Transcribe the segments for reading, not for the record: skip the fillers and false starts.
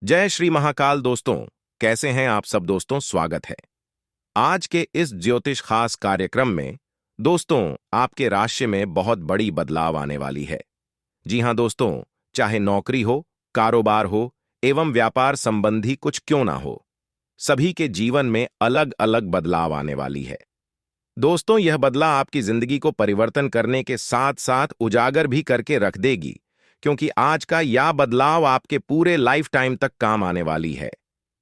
जय श्री महाकाल दोस्तों। कैसे हैं आप सब दोस्तों? स्वागत है आज के इस ज्योतिष खास कार्यक्रम में। दोस्तों, आपके राशि में बहुत बड़ी बदलाव आने वाली है। जी हां दोस्तों, चाहे नौकरी हो, कारोबार हो एवं व्यापार संबंधी कुछ क्यों ना हो, सभी के जीवन में अलग अलग बदलाव आने वाली है। दोस्तों, यह बदलाव आपकी जिंदगी को परिवर्तन करने के साथ साथ उजागर भी करके रख देगी, क्योंकि आज का यह बदलाव आपके पूरे लाइफ टाइम तक काम आने वाली है।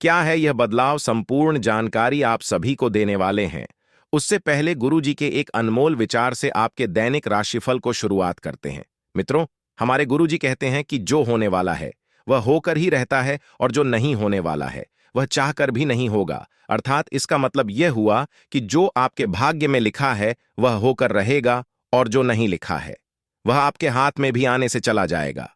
क्या है यह बदलाव? संपूर्ण जानकारी आप सभी को देने वाले हैं। उससे पहले गुरुजी के एक अनमोल विचार से आपके दैनिक राशिफल को शुरुआत करते हैं। मित्रों, हमारे गुरुजी कहते हैं कि जो होने वाला है वह होकर ही रहता है, और जो नहीं होने वाला है वह चाहकर भी नहीं होगा। अर्थात इसका मतलब यह हुआ कि जो आपके भाग्य में लिखा है वह होकर रहेगा, और जो नहीं लिखा है वह आपके हाथ में भी आने से चला जाएगा।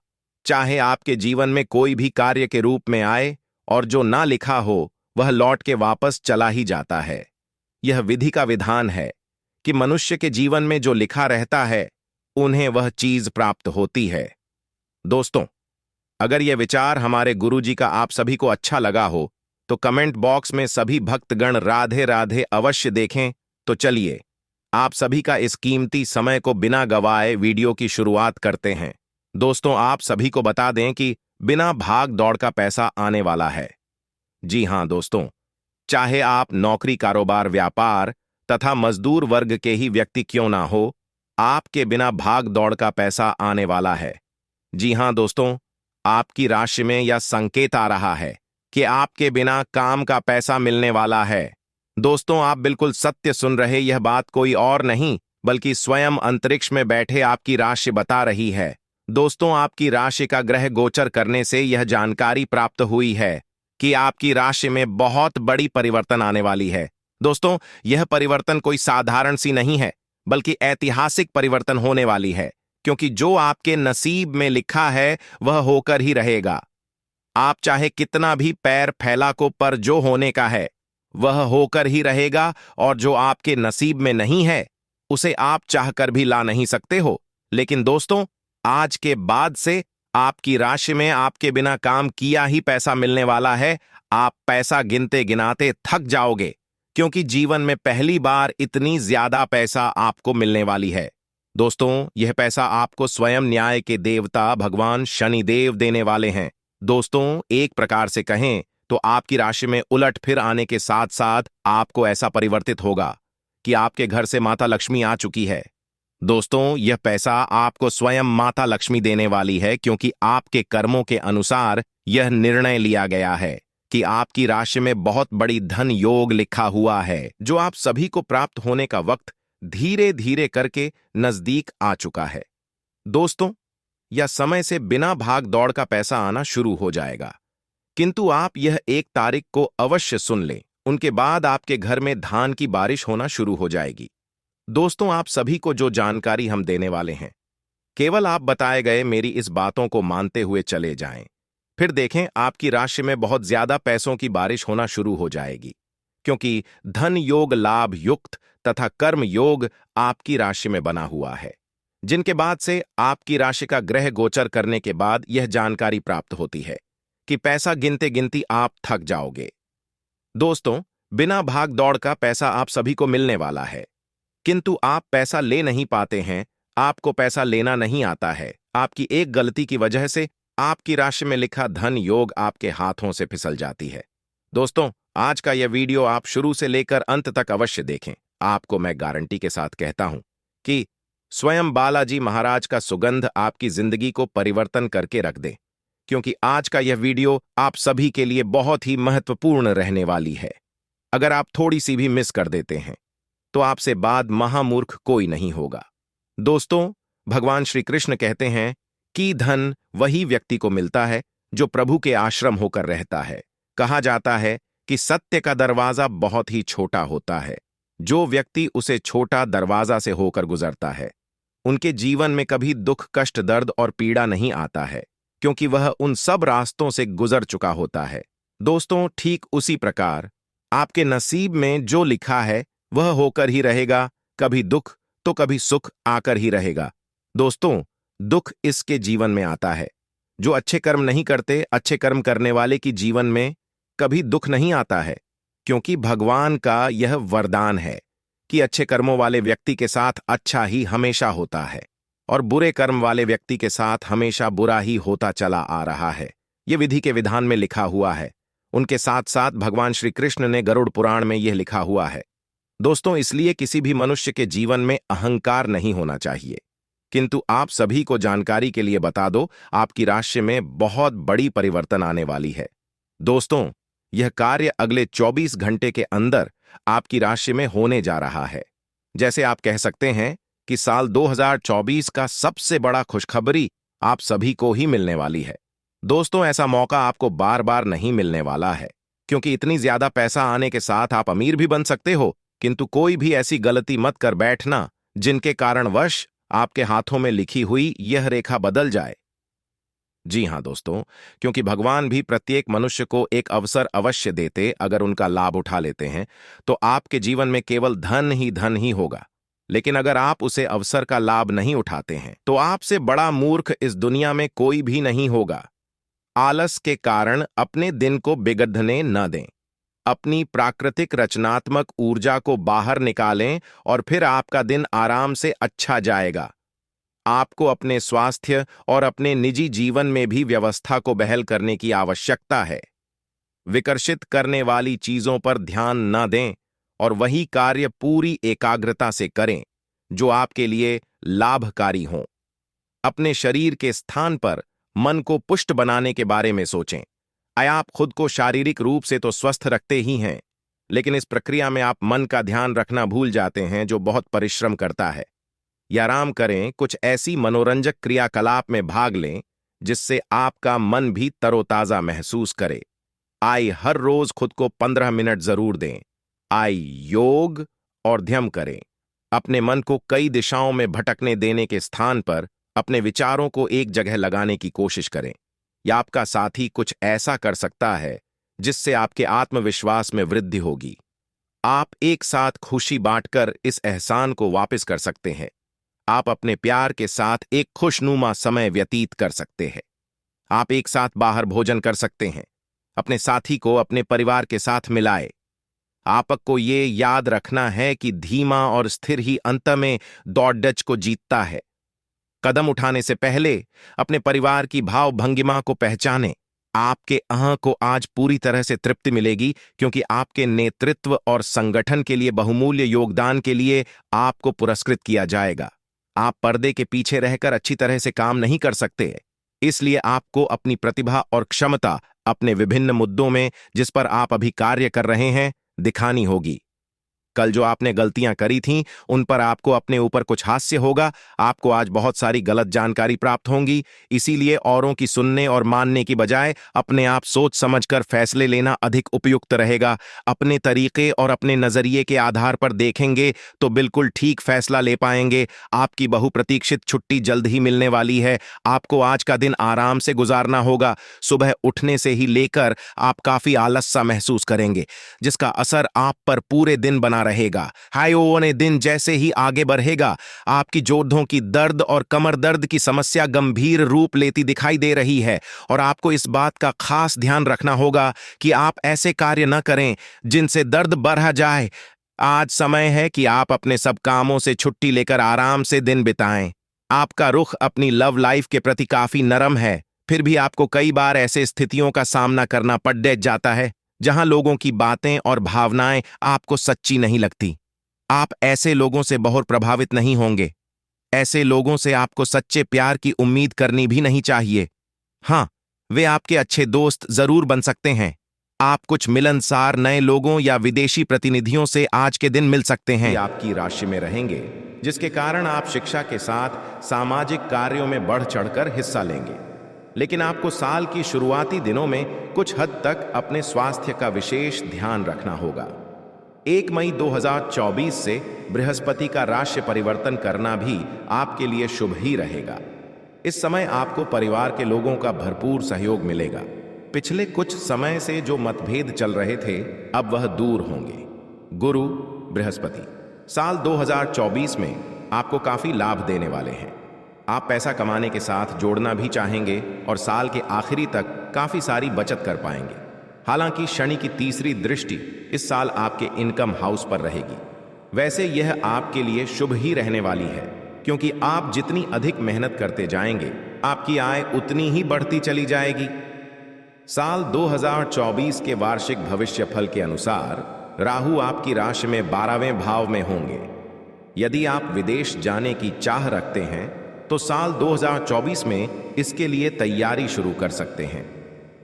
चाहे आपके जीवन में कोई भी कार्य के रूप में आए, और जो ना लिखा हो वह लौट के वापस चला ही जाता है। यह विधि का विधान है कि मनुष्य के जीवन में जो लिखा रहता है उन्हें वह चीज प्राप्त होती है। दोस्तों, अगर यह विचार हमारे गुरुजी का आप सभी को अच्छा लगा हो तो कमेंट बॉक्स में सभी भक्तगण राधे राधे अवश्य देखें। तो चलिए आप सभी का इस कीमती समय को बिना गवाए वीडियो की शुरुआत करते हैं। दोस्तों, आप सभी को बता दें कि बिना भाग दौड़ का पैसा आने वाला है। जी हां दोस्तों, चाहे आप नौकरी, कारोबार, व्यापार तथा मजदूर वर्ग के ही व्यक्ति क्यों ना हो, आपके बिना भाग दौड़ का पैसा आने वाला है। जी हां दोस्तों, आपकी राशि में यह संकेत आ रहा है कि आपके बिना काम का पैसा मिलने वाला है। दोस्तों, आप बिल्कुल सत्य सुन रहे। यह बात कोई और नहीं बल्कि स्वयं अंतरिक्ष में बैठे आपकी राशि बता रही है। दोस्तों, आपकी राशि का ग्रह गोचर करने से यह जानकारी प्राप्त हुई है कि आपकी राशि में बहुत बड़ी परिवर्तन आने वाली है। दोस्तों, यह परिवर्तन कोई साधारण सी नहीं है बल्कि ऐतिहासिक परिवर्तन होने वाली है, क्योंकि जो आपके नसीब में लिखा है वह होकर ही रहेगा। आप चाहे कितना भी पैर फैला को, पर जो होने का है वह होकर ही रहेगा, और जो आपके नसीब में नहीं है उसे आप चाहकर भी ला नहीं सकते हो। लेकिन दोस्तों, आज के बाद से आपकी राशि में आपके बिना काम किया ही पैसा मिलने वाला है। आप पैसा गिनते गिनाते थक जाओगे, क्योंकि जीवन में पहली बार इतनी ज्यादा पैसा आपको मिलने वाली है। दोस्तों, यह पैसा आपको स्वयं न्याय के देवता भगवान शनिदेव देने वाले हैं। दोस्तों, एक प्रकार से कहें तो आपकी राशि में उलट फिर आने के साथ साथ आपको ऐसा परिवर्तित होगा कि आपके घर से माता लक्ष्मी आ चुकी है। दोस्तों, यह पैसा आपको स्वयं माता लक्ष्मी देने वाली है, क्योंकि आपके कर्मों के अनुसार यह निर्णय लिया गया है कि आपकी राशि में बहुत बड़ी धन योग लिखा हुआ है, जो आप सभी को प्राप्त होने का वक्त धीरे धीरे करके नजदीक आ चुका है। दोस्तों, यह समय से बिना भाग दौड़ का पैसा आना शुरू हो जाएगा, किंतु आप यह 1 तारीख को अवश्य सुन लें। उनके बाद आपके घर में धान की बारिश होना शुरू हो जाएगी। दोस्तों, आप सभी को जो जानकारी हम देने वाले हैं, केवल आप बताए गए मेरी इस बातों को मानते हुए चले जाएं। फिर देखें आपकी राशि में बहुत ज्यादा पैसों की बारिश होना शुरू हो जाएगी, क्योंकि धन योग, लाभ युक्त तथा कर्म योग आपकी राशि में बना हुआ है, जिनके बाद से आपकी राशि का ग्रह गोचर करने के बाद यह जानकारी प्राप्त होती है कि पैसा गिनते गिनती आप थक जाओगे। दोस्तों, बिना भाग दौड़ का पैसा आप सभी को मिलने वाला है, किंतु आप पैसा ले नहीं पाते हैं। आपको पैसा लेना नहीं आता है। आपकी एक गलती की वजह से आपकी राशि में लिखा धन योग आपके हाथों से फिसल जाती है। दोस्तों, आज का यह वीडियो आप शुरू से लेकर अंत तक अवश्य देखें। आपको मैं गारंटी के साथ कहता हूं कि स्वयं बालाजी महाराज का सुगंध आपकी जिंदगी को परिवर्तन करके रख दे, क्योंकि आज का यह वीडियो आप सभी के लिए बहुत ही महत्वपूर्ण रहने वाली है। अगर आप थोड़ी सी भी मिस कर देते हैं तो आपसे बाद महामूर्ख कोई नहीं होगा। दोस्तों, भगवान श्री कृष्ण कहते हैं कि धन वही व्यक्ति को मिलता है जो प्रभु के आश्रम होकर रहता है। कहा जाता है कि सत्य का दरवाजा बहुत ही छोटा होता है। जो व्यक्ति उसे छोटा दरवाजा से होकर गुजरता है, उनके जीवन में कभी दुख, कष्ट, दर्द और पीड़ा नहीं आता है, क्योंकि वह उन सब रास्तों से गुजर चुका होता है। दोस्तों, ठीक उसी प्रकार आपके नसीब में जो लिखा है वह होकर ही रहेगा। कभी दुख तो कभी सुख आकर ही रहेगा। दोस्तों, दुख इसके जीवन में आता है जो अच्छे कर्म नहीं करते, अच्छे कर्म करने वाले की जीवन में कभी दुख नहीं आता है, क्योंकि भगवान का यह वरदान है कि अच्छे कर्मों वाले व्यक्ति के साथ अच्छा ही हमेशा होता है और बुरे कर्म वाले व्यक्ति के साथ हमेशा बुरा ही होता चला आ रहा है। यह विधि के विधान में लिखा हुआ है। उनके साथ साथ भगवान श्री कृष्ण ने गरुड़ पुराण में यह लिखा हुआ है। दोस्तों, इसलिए किसी भी मनुष्य के जीवन में अहंकार नहीं होना चाहिए। किंतु आप सभी को जानकारी के लिए बता दो, आपकी राशि में बहुत बड़ी परिवर्तन आने वाली है। दोस्तों, यह कार्य अगले 24 घंटे के अंदर आपकी राशि में होने जा रहा है। जैसे आप कह सकते हैं कि साल 2024 का सबसे बड़ा खुशखबरी आप सभी को ही मिलने वाली है। दोस्तों, ऐसा मौका आपको बार बार नहीं मिलने वाला है, क्योंकि इतनी ज्यादा पैसा आने के साथ आप अमीर भी बन सकते हो। किंतु कोई भी ऐसी गलती मत कर बैठना जिनके कारणवश आपके हाथों में लिखी हुई यह रेखा बदल जाए। जी हां दोस्तों, क्योंकि भगवान भी प्रत्येक मनुष्य को एक अवसर अवश्य देते, अगर उनका लाभ उठा लेते हैं तो आपके जीवन में केवल धन ही होगा। लेकिन अगर आप उसे अवसर का लाभ नहीं उठाते हैं तो आपसे बड़ा मूर्ख इस दुनिया में कोई भी नहीं होगा। आलस के कारण अपने दिन को बिगड़ने न दें। अपनी प्राकृतिक रचनात्मक ऊर्जा को बाहर निकालें और फिर आपका दिन आराम से अच्छा जाएगा। आपको अपने स्वास्थ्य और अपने निजी जीवन में भी व्यवस्था को बहाल करने की आवश्यकता है। विकर्षित करने वाली चीजों पर ध्यान न दें और वही कार्य पूरी एकाग्रता से करें जो आपके लिए लाभकारी हों। अपने शरीर के स्थान पर मन को पुष्ट बनाने के बारे में सोचें। आप खुद को शारीरिक रूप से तो स्वस्थ रखते ही हैं, लेकिन इस प्रक्रिया में आप मन का ध्यान रखना भूल जाते हैं, जो बहुत परिश्रम करता है। या आराम करें, कुछ ऐसी मनोरंजक क्रियाकलाप में भाग लें जिससे आपका मन भी तरोताजा महसूस करे। हर रोज खुद को 15 मिनट जरूर दें। योग और ध्यान करें। अपने मन को कई दिशाओं में भटकने देने के स्थान पर अपने विचारों को एक जगह लगाने की कोशिश करें। या आपका साथी कुछ ऐसा कर सकता है जिससे आपके आत्मविश्वास में वृद्धि होगी। आप एक साथ खुशी बांटकर इस एहसान को वापस कर सकते हैं। आप अपने प्यार के साथ एक खुशनुमा समय व्यतीत कर सकते हैं। आप एक साथ बाहर भोजन कर सकते हैं। अपने साथी को अपने परिवार के साथ मिलाए। आपको ये याद रखना है कि धीमा और स्थिर ही अंत में दौड़ को जीतता है। कदम उठाने से पहले अपने परिवार की भाव भंगिमा को पहचानें। आपके अहं को आज पूरी तरह से तृप्ति मिलेगी, क्योंकि आपके नेतृत्व और संगठन के लिए बहुमूल्य योगदान के लिए आपको पुरस्कृत किया जाएगा। आप पर्दे के पीछे रहकर अच्छी तरह से काम नहीं कर सकते, इसलिए आपको अपनी प्रतिभा और क्षमता अपने विभिन्न मुद्दों में जिस पर आप अभी कार्य कर रहे हैं दिखानी होगी। कल जो आपने गलतियां करी थीं उन पर आपको अपने ऊपर कुछ हास्य होगा। आपको आज बहुत सारी गलत जानकारी प्राप्त होंगी, इसीलिए औरों की सुनने और मानने की बजाय अपने आप सोच समझकर फैसले लेना अधिक उपयुक्त रहेगा। अपने तरीके और अपने नजरिए के आधार पर देखेंगे तो बिल्कुल ठीक फैसला ले पाएंगे। आपकी बहुप्रतीक्षित छुट्टी जल्द ही मिलने वाली है। आपको आज का दिन आराम से गुजारना होगा। सुबह उठने से ही लेकर आप काफी आलस सा महसूस करेंगे, जिसका असर आप पर पूरे दिन बना रहेगा। ने दिन जैसे ही आगे बढ़ेगा, आपकी जोड़ों की दर्द और कमर दर्द की समस्या गंभीर रूप लेती दिखाई दे रही है और आपको इस बात का खास ध्यान रखना होगा कि आप ऐसे कार्य न करें जिनसे दर्द बढ़ जाए। आज समय है कि आप अपने सब कामों से छुट्टी लेकर आराम से दिन बिताएं। आपका रुख अपनी लव लाइफ के प्रति काफी नरम है, फिर भी आपको कई बार ऐसे स्थितियों का सामना करना पड़ जाता है जहां लोगों की बातें और भावनाएं आपको सच्ची नहीं लगती। आप ऐसे लोगों से बहुत प्रभावित नहीं होंगे। ऐसे लोगों से आपको सच्चे प्यार की उम्मीद करनी भी नहीं चाहिए। हाँ, वे आपके अच्छे दोस्त जरूर बन सकते हैं। आप कुछ मिलनसार नए लोगों या विदेशी प्रतिनिधियों से आज के दिन मिल सकते हैं। आपकी राशि में रहेंगे, जिसके कारण आप शिक्षा के साथ सामाजिक कार्यों में बढ़ चढ़कर हिस्सा लेंगे। लेकिन आपको साल की शुरुआती दिनों में कुछ हद तक अपने स्वास्थ्य का विशेष ध्यान रखना होगा। 1 मई 2024 से बृहस्पति का राशि परिवर्तन करना भी आपके लिए शुभ ही रहेगा। इस समय आपको परिवार के लोगों का भरपूर सहयोग मिलेगा। पिछले कुछ समय से जो मतभेद चल रहे थे, अब वह दूर होंगे। गुरु बृहस्पति साल 2024 में आपको काफी लाभ देने वाले हैं। आप पैसा कमाने के साथ जोड़ना भी चाहेंगे और साल के आखिरी तक काफी सारी बचत कर पाएंगे। हालांकि शनि की तीसरी दृष्टि इस साल आपके इनकम हाउस पर रहेगी। वैसे यह आपके लिए शुभ ही रहने वाली है, क्योंकि आप जितनी अधिक मेहनत करते जाएंगे आपकी आय उतनी ही बढ़ती चली जाएगी। साल 2024 के वार्षिक भविष्यफल के अनुसार राहु आपकी राशि में 12वें भाव में होंगे। यदि आप विदेश जाने की चाह रखते हैं तो साल 2024 में इसके लिए तैयारी शुरू कर सकते हैं।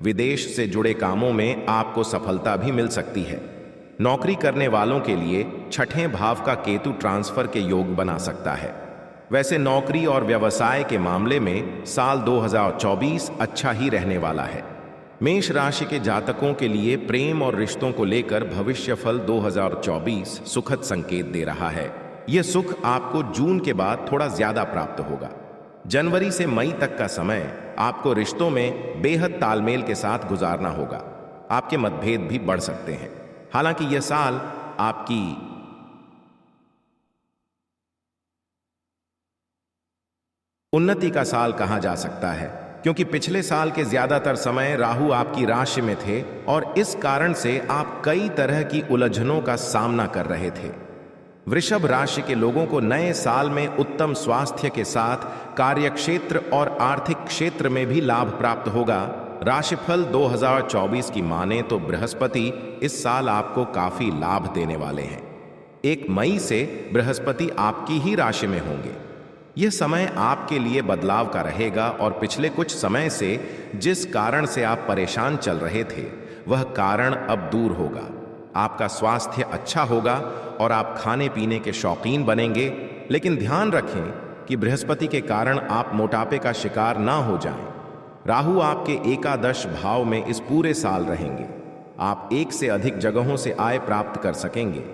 विदेश से जुड़े कामों में आपको सफलता भी मिल सकती है। नौकरी करने वालों के लिए छठे भाव का केतु ट्रांसफर के योग बना सकता है। वैसे नौकरी और व्यवसाय के मामले में साल 2024 अच्छा ही रहने वाला है। मेष राशि के जातकों के लिए प्रेम और रिश्तों को लेकर भविष्यफल 2024 सुखद संकेत दे रहा है। यह सुख आपको जून के बाद थोड़ा ज्यादा प्राप्त होगा। जनवरी से मई तक का समय आपको रिश्तों में बेहद तालमेल के साथ गुजारना होगा। आपके मतभेद भी बढ़ सकते हैं। हालांकि यह साल आपकी उन्नति का साल कहा जा सकता है, क्योंकि पिछले साल के ज्यादातर समय राहु आपकी राशि में थे और इस कारण से आप कई तरह की उलझनों का सामना कर रहे थे। वृषभ राशि के लोगों को नए साल में उत्तम स्वास्थ्य के साथ कार्यक्षेत्र और आर्थिक क्षेत्र में भी लाभ प्राप्त होगा। राशिफल 2024 की माने तो बृहस्पति इस साल आपको काफी लाभ देने वाले हैं। 1 मई से बृहस्पति आपकी ही राशि में होंगे। यह समय आपके लिए बदलाव का रहेगा और पिछले कुछ समय से जिस कारण से आप परेशान चल रहे थे वह कारण अब दूर होगा। आपका स्वास्थ्य अच्छा होगा और आप खाने पीने के शौकीन बनेंगे, लेकिन ध्यान रखें कि बृहस्पति के कारण आप मोटापे का शिकार ना हो जाएं। राहु आपके एकादश भाव में इस पूरे साल रहेंगे। आप एक से अधिक जगहों से आय प्राप्त कर सकेंगे।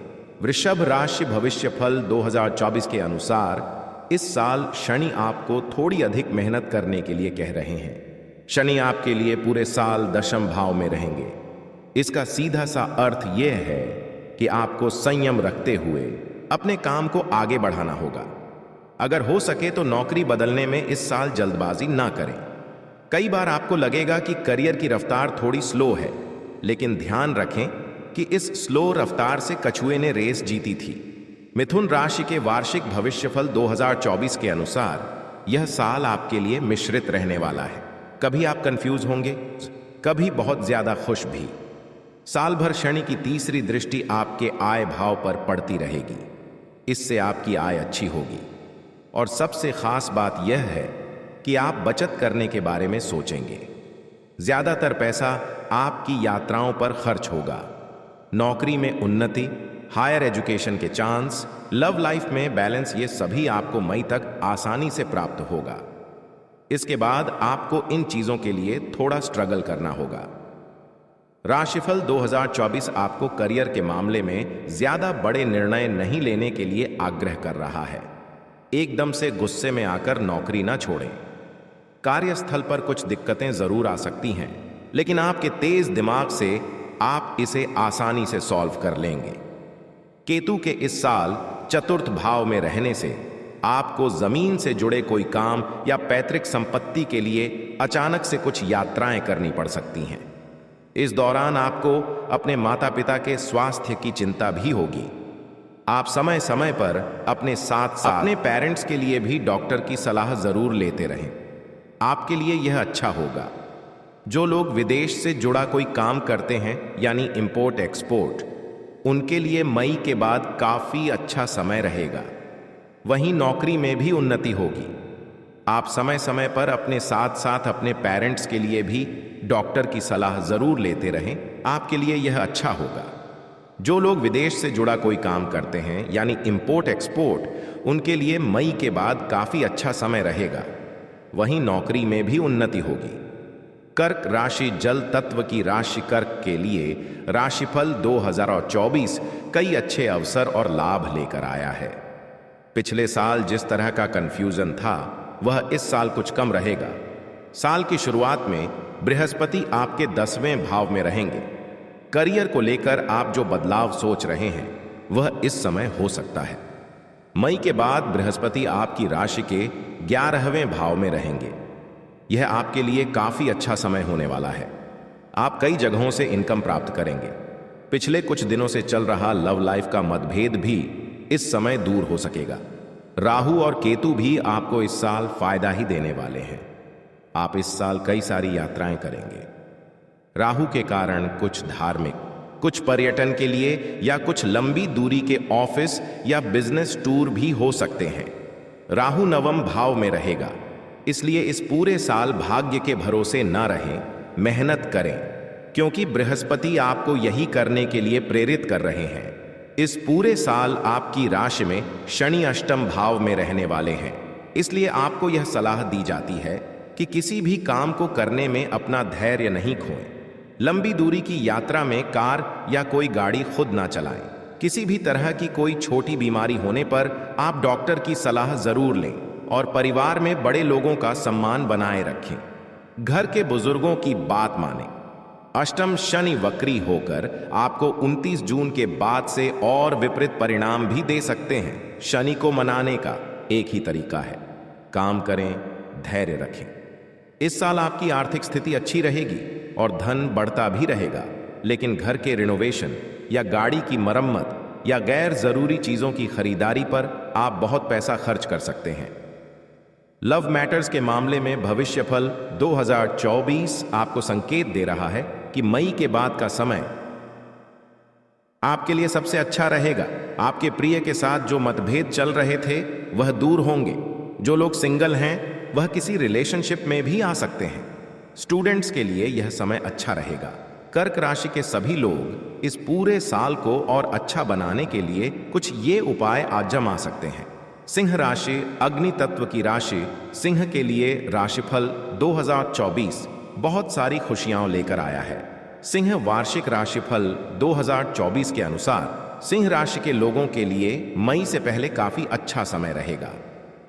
वृषभ राशि भविष्यफल 2024 के अनुसार इस साल शनि आपको थोड़ी अधिक मेहनत करने के लिए कह रहे हैं। शनि आपके लिए पूरे साल दशम भाव में रहेंगे। इसका सीधा सा अर्थ यह है कि आपको संयम रखते हुए अपने काम को आगे बढ़ाना होगा। अगर हो सके तो नौकरी बदलने में इस साल जल्दबाजी ना करें। कई बार आपको लगेगा कि करियर की रफ्तार थोड़ी स्लो है, लेकिन ध्यान रखें कि इस स्लो रफ्तार से कछुए ने रेस जीती थी। मिथुन राशि के वार्षिक भविष्यफल 2024 के अनुसार यह साल आपके लिए मिश्रित रहने वाला है। कभी आप कंफ्यूज होंगे, कभी बहुत ज्यादा खुश भी। साल भर शनि की तीसरी दृष्टि आपके आय भाव पर पड़ती रहेगी। इससे आपकी आय अच्छी होगी और सबसे खास बात यह है कि आप बचत करने के बारे में सोचेंगे। ज्यादातर पैसा आपकी यात्राओं पर खर्च होगा। नौकरी में उन्नति, हायर एजुकेशन के चांस, लव लाइफ में बैलेंस, ये सभी आपको मई तक आसानी से प्राप्त होगा। इसके बाद आपको इन चीजों के लिए थोड़ा स्ट्रगल करना होगा। राशिफल 2024 आपको करियर के मामले में ज्यादा बड़े निर्णय नहीं लेने के लिए आग्रह कर रहा है। एकदम से गुस्से में आकर नौकरी ना छोड़ें। कार्यस्थल पर कुछ दिक्कतें जरूर आ सकती हैं, लेकिन आपके तेज दिमाग से आप इसे आसानी से सॉल्व कर लेंगे। केतु के इस साल चतुर्थ भाव में रहने से आपको जमीन से जुड़े कोई काम या पैतृक संपत्ति के लिए अचानक से कुछ यात्राएं करनी पड़ सकती हैं। इस दौरान आपको अपने माता पिता के स्वास्थ्य की चिंता भी होगी। आप समय समय पर अपने साथ साथ अपने पेरेंट्स के लिए भी डॉक्टर की सलाह जरूर लेते रहें। आपके लिए यह अच्छा होगा। जो लोग विदेश से जुड़ा कोई काम करते हैं यानी इंपोर्ट एक्सपोर्ट, उनके लिए मई के बाद काफी अच्छा समय रहेगा। वहीं नौकरी में भी उन्नति होगी। आप समय समय पर अपने साथ साथ अपने पेरेंट्स के लिए भी डॉक्टर की सलाह जरूर लेते रहें। आपके लिए यह अच्छा होगा। जो लोग विदेश से जुड़ा कोई काम करते हैं यानी इंपोर्ट एक्सपोर्ट, उनके लिए मई के बाद काफी अच्छा समय रहेगा। वहीं नौकरी में भी उन्नति होगी। कर्क राशि जल तत्व की राशि कर्क के लिए राशिफल 2024 कई अच्छे अवसर और लाभ लेकर आया है। पिछले साल जिस तरह का कंफ्यूजन था वह इस साल कुछ कम रहेगा। साल की शुरुआत में बृहस्पति आपके 10वें भाव में रहेंगे। करियर को लेकर आप जो बदलाव सोच रहे हैं वह इस समय हो सकता है। मई के बाद बृहस्पति आपकी राशि के 11वें भाव में रहेंगे। यह आपके लिए काफी अच्छा समय होने वाला है। आप कई जगहों से इनकम प्राप्त करेंगे। पिछले कुछ दिनों से चल रहा लव लाइफ का मतभेद भी इस समय दूर हो सकेगा। राहु और केतु भी आपको इस साल फायदा ही देने वाले हैं। आप इस साल कई सारी यात्राएं करेंगे। राहु के कारण कुछ धार्मिक, कुछ पर्यटन के लिए या कुछ लंबी दूरी के ऑफिस या बिजनेस टूर भी हो सकते हैं। राहु नवम भाव में रहेगा, इसलिए इस पूरे साल भाग्य के भरोसे न रहें, मेहनत करें, क्योंकि बृहस्पति आपको यही करने के लिए प्रेरित कर रहे हैं। इस पूरे साल आपकी राशि में शनि अष्टम भाव में रहने वाले हैं, इसलिए आपको यह सलाह दी जाती है कि किसी भी काम को करने में अपना धैर्य नहीं खोएं। लंबी दूरी की यात्रा में कार या कोई गाड़ी खुद ना चलाएं। किसी भी तरह की कोई छोटी बीमारी होने पर आप डॉक्टर की सलाह जरूर लें और परिवार में बड़े लोगों का सम्मान बनाए रखें। घर के बुजुर्गों की बात मानें। अष्टम शनि वक्री होकर आपको 29 जून के बाद से और विपरीत परिणाम भी दे सकते हैं। शनि को मनाने का एक ही तरीका है, काम करें, धैर्य रखें। इस साल आपकी आर्थिक स्थिति अच्छी रहेगी और धन बढ़ता भी रहेगा, लेकिन घर के रिनोवेशन या गाड़ी की मरम्मत या गैर जरूरी चीजों की खरीदारी पर आप बहुत पैसा खर्च कर सकते हैं। लव मैटर्स के मामले में भविष्यफल 2024 आपको संकेत दे रहा है कि मई के बाद का समय आपके लिए सबसे अच्छा रहेगा। आपके प्रिय के साथ जो मतभेद चल रहे थे वह दूर होंगे। जो लोग सिंगल हैं वह किसी रिलेशनशिप में भी आ सकते हैं। स्टूडेंट्स के लिए यह समय अच्छा रहेगा। कर्क राशि के सभी लोग इस पूरे साल को और अच्छा बनाने के लिए कुछ ये उपाय आजमा सकते हैं। सिंह राशि अग्नि तत्व की राशि, सिंह के लिए राशिफल 2024 बहुत सारी खुशियां लेकर आया है। सिंह वार्षिक राशिफल 2024 के अनुसार सिंह राशि के लोगों के लिए मई से पहले काफी अच्छा समय रहेगा।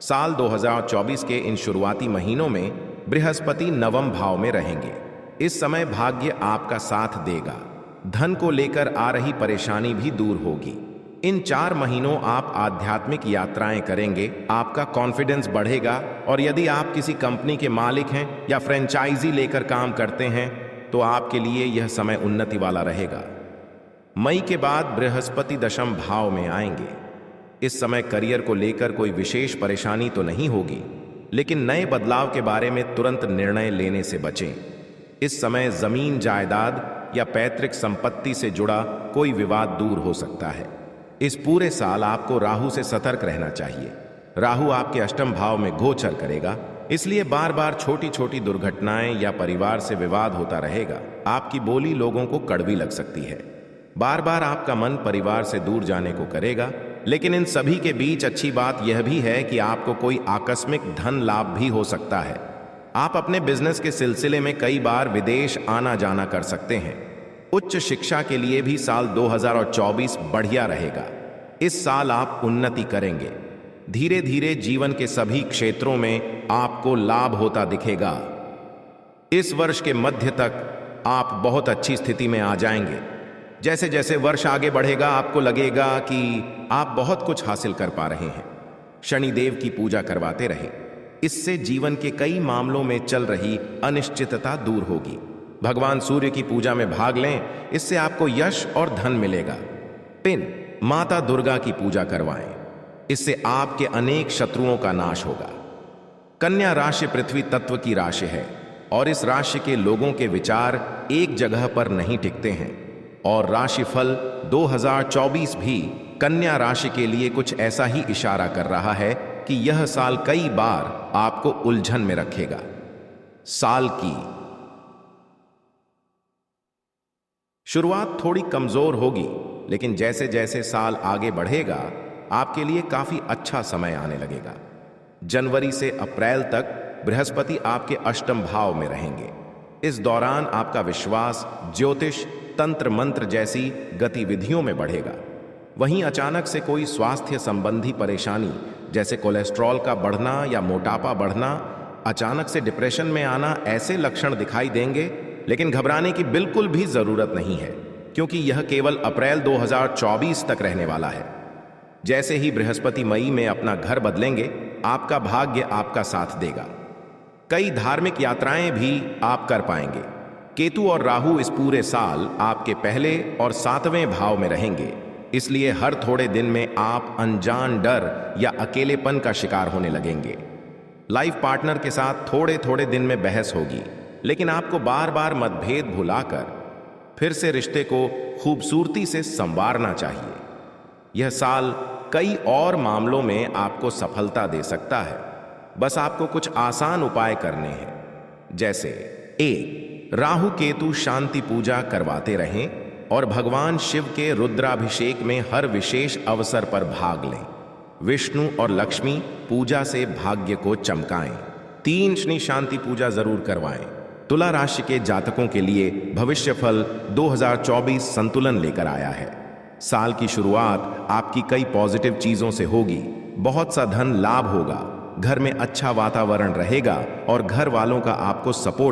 साल 2024 के इन शुरुआती महीनों में बृहस्पति नवम भाव में रहेंगे। इस समय भाग्य आपका साथ देगा। धन को लेकर आ रही परेशानी भी दूर होगी। इन 4 महीनों आप आध्यात्मिक यात्राएं करेंगे, आपका कॉन्फिडेंस बढ़ेगा और यदि आप किसी कंपनी के मालिक हैं या फ्रेंचाइजी लेकर काम करते हैं तो आपके लिए यह समय उन्नति वाला रहेगा। मई के बाद बृहस्पति दशम भाव में आएंगे। इस समय करियर को लेकर कोई विशेष परेशानी तो नहीं होगी, लेकिन नए बदलाव के बारे में तुरंत निर्णय लेने से बचें। इस समय जमीन जायदाद या पैतृक संपत्ति से जुड़ा कोई विवाद दूर हो सकता है। इस पूरे साल आपको राहु से सतर्क रहना चाहिए। राहु आपके अष्टम भाव में गोचर करेगा, इसलिए बार बार छोटी छोटी दुर्घटनाएं या परिवार से विवाद होता रहेगा। आपकी बोली लोगों को कड़वी लग सकती है। बार बार आपका मन परिवार से दूर जाने को करेगा, लेकिन इन सभी के बीच अच्छी बात यह भी है कि आपको कोई आकस्मिक धन लाभ भी हो सकता है। आप अपने बिजनेस के सिलसिले में कई बार विदेश आना जाना कर सकते हैं। उच्च शिक्षा के लिए भी साल 2024 बढ़िया रहेगा। इस साल आप उन्नति करेंगे। धीरे धीरे जीवन के सभी क्षेत्रों में आपको लाभ होता दिखेगा। इस वर्ष के मध्य तक आप बहुत अच्छी स्थिति में आ जाएंगे। जैसे जैसे वर्ष आगे बढ़ेगा आपको लगेगा कि आप बहुत कुछ हासिल कर पा रहे हैं। शनिदेव की पूजा करवाते रहे, इससे जीवन के कई मामलों में चल रही अनिश्चितता दूर होगी। भगवान सूर्य की पूजा में भाग लें, इससे आपको यश और धन मिलेगा। पिन माता दुर्गा की पूजा करवाएं, इससे आपके अनेक शत्रुओं का नाश होगा। कन्या राशि पृथ्वी तत्व की राशि है और इस राशि के लोगों के विचार एक जगह पर नहीं टिकते हैं और राशिफल 2024 भी कन्या राशि के लिए कुछ ऐसा ही इशारा कर रहा है कि यह साल कई बार आपको उलझन में रखेगा। साल की शुरुआत थोड़ी कमजोर होगी, लेकिन जैसे जैसे साल आगे बढ़ेगा आपके लिए काफी अच्छा समय आने लगेगा। जनवरी से अप्रैल तक बृहस्पति आपके अष्टम भाव में रहेंगे। इस दौरान आपका विश्वास ज्योतिष, तंत्र मंत्र जैसी गतिविधियों में बढ़ेगा। वहीं अचानक से कोई स्वास्थ्य संबंधी परेशानी जैसे कोलेस्ट्रॉल का बढ़ना या मोटापा बढ़ना, अचानक से डिप्रेशन में आना, ऐसे लक्षण दिखाई देंगे, लेकिन घबराने की बिल्कुल भी जरूरत नहीं है, क्योंकि यह केवल अप्रैल 2024 तक रहने वाला है। जैसे ही बृहस्पति मई में अपना घर बदलेंगे, आपका भाग्य आपका साथ देगा। कई धार्मिक यात्राएं भी आप कर पाएंगे। केतु और राहु इस पूरे साल आपके पहले और 7वें भाव में रहेंगे, इसलिए हर थोड़े दिन में आप अनजान डर या अकेलेपन का शिकार होने लगेंगे। लाइफ पार्टनर के साथ थोड़े थोड़े दिन में बहस होगी, लेकिन आपको बार बार मतभेद भुलाकर फिर से रिश्ते को खूबसूरती से संवारना चाहिए। यह साल कई और मामलों में आपको सफलता दे सकता है, बस आपको कुछ आसान उपाय करने हैं। जैसे 1. राहु केतु शांति पूजा करवाते रहें और भगवान शिव के रुद्राभिषेक में हर विशेष अवसर पर भाग लें। विष्णु और लक्ष्मी पूजा से भाग्य को चमकाएं। 3. शनि शांति पूजा जरूर करवाएं। तुला राशि के जातकों के लिए भविष्यफल 2024 संतुलन लेकर आया है। साल की शुरुआत आपकी कई पॉजिटिव चीजों से होगी। बहुत सा धन लाभ होगा, घर में अच्छा वातावरण रहेगा और घर वालों का आपको सपोर्ट